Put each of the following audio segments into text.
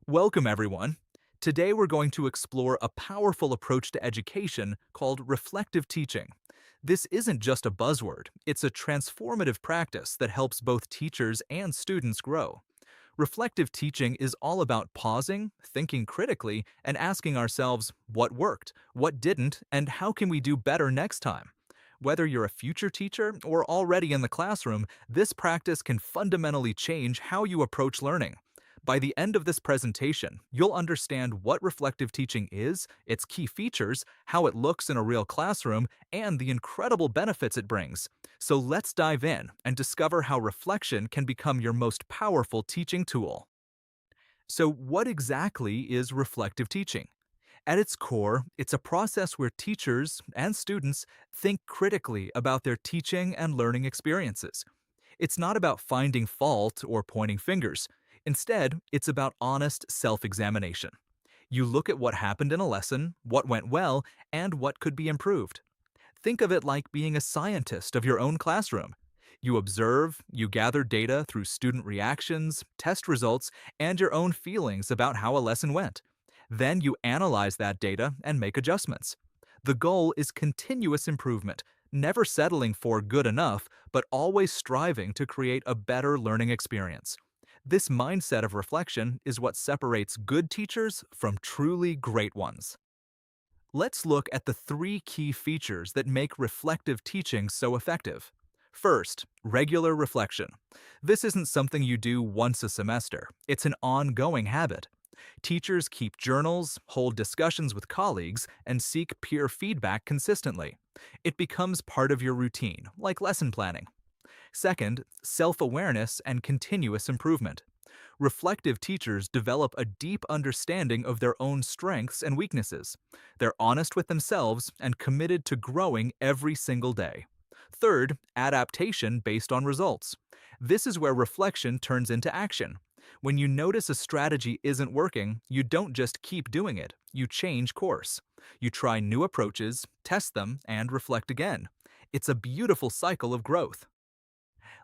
Welcome, everyone. Today we're going to explore a powerful approach to education called reflective teaching. This isn't just a buzzword, it's a transformative practice that helps both teachers and students grow. Reflective teaching is all about pausing, thinking critically, and asking ourselves what worked, what didn't, and how can we do better next time. Whether you're a future teacher or already in the classroom, this practice can fundamentally change how you approach learning. By the end of this presentation, you'll understand what reflective teaching is, its key features, how it looks in a real classroom, and the incredible benefits it brings. So let's dive in and discover how reflection can become your most powerful teaching tool. So, what exactly is reflective teaching? At its core, it's a process where teachers and students think critically about their teaching and learning experiences. It's not about finding fault or pointing fingers. Instead, it's about honest self-examination. You look at what happened in a lesson, what went well, and what could be improved. Think of it like being a scientist of your own classroom. You observe, you gather data through student reactions, test results, and your own feelings about how a lesson went. Then you analyze that data and make adjustments. The goal is continuous improvement, never settling for good enough, but always striving to create a better learning experience. This mindset of reflection is what separates good teachers from truly great ones. Let's look at the three key features that make reflective teaching so effective. First, regular reflection. This isn't something you do once a semester, it's an ongoing habit. Teachers keep journals, hold discussions with colleagues, and seek peer feedback consistently. It becomes part of your routine, like lesson planning. Second, self-awareness and continuous improvement. Reflective teachers develop a deep understanding of their own strengths and weaknesses. They're honest with themselves and committed to growing every single day. Third, adaptation based on results. This is where reflection turns into action. When you notice a strategy isn't working, you don't just keep doing it, you change course. You try new approaches, test them, and reflect again. It's a beautiful cycle of growth.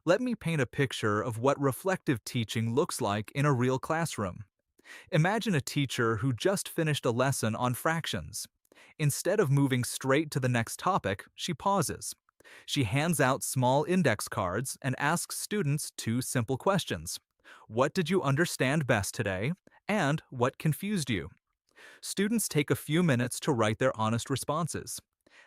Let me paint a picture of what reflective teaching looks like in a real classroom. Imagine a teacher who just finished a lesson on fractions. Instead of moving straight to the next topic, she pauses. She hands out small index cards and asks students two simple questions. What did you understand best today? And what confused you? Students take a few minutes to write their honest responses.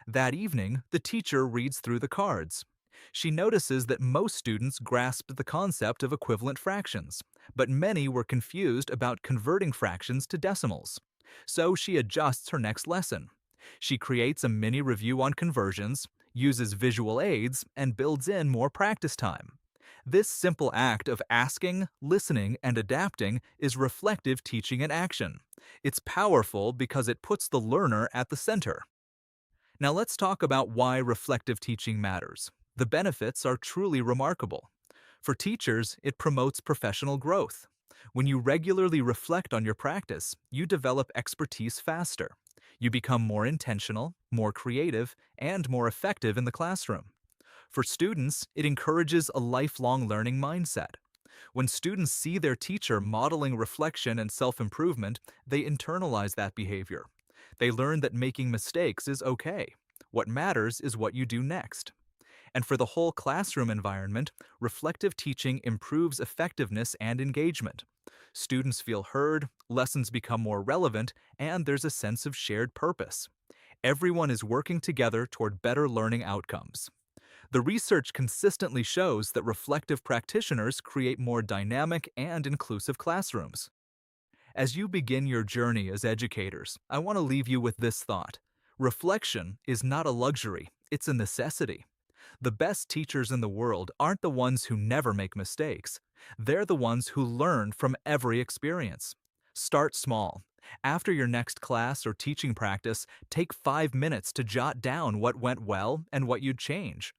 That evening, the teacher reads through the cards. She notices that most students grasped the concept of equivalent fractions, but many were confused about converting fractions to decimals. So she adjusts her next lesson. She creates a mini review on conversions, uses visual aids, and builds in more practice time. This simple act of asking, listening, and adapting is reflective teaching in action. It's powerful because it puts the learner at the center. Now let's talk about why reflective teaching matters. The benefits are truly remarkable. For teachers, it promotes professional growth. When you regularly reflect on your practice, you develop expertise faster. You become more intentional, more creative, and more effective in the classroom. For students, it encourages a lifelong learning mindset. When students see their teacher modeling reflection and self-improvement, they internalize that behavior. They learn that making mistakes is okay. What matters is what you do next. And for the whole classroom environment, reflective teaching improves effectiveness and engagement. Students feel heard, lessons become more relevant, and there's a sense of shared purpose. Everyone is working together toward better learning outcomes. The research consistently shows that reflective practitioners create more dynamic and inclusive classrooms. As you begin your journey as educators, I want to leave you with this thought. Reflection is not a luxury, it's a necessity. The best teachers in the world aren't the ones who never make mistakes. They're the ones who learn from every experience. Start small. After your next class or teaching practice, take 5 minutes to jot down what went well and what you'd change.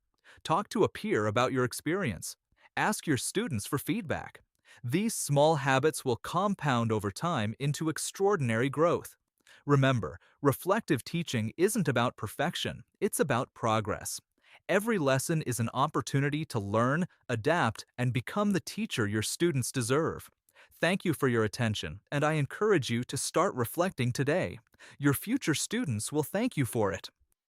Talk to a peer about your experience. Ask your students for feedback. These small habits will compound over time into extraordinary growth. Remember, reflective teaching isn't about perfection, it's about progress. Every lesson is an opportunity to learn, adapt, and become the teacher your students deserve. Thank you for your attention, and I encourage you to start reflecting today. Your future students will thank you for it.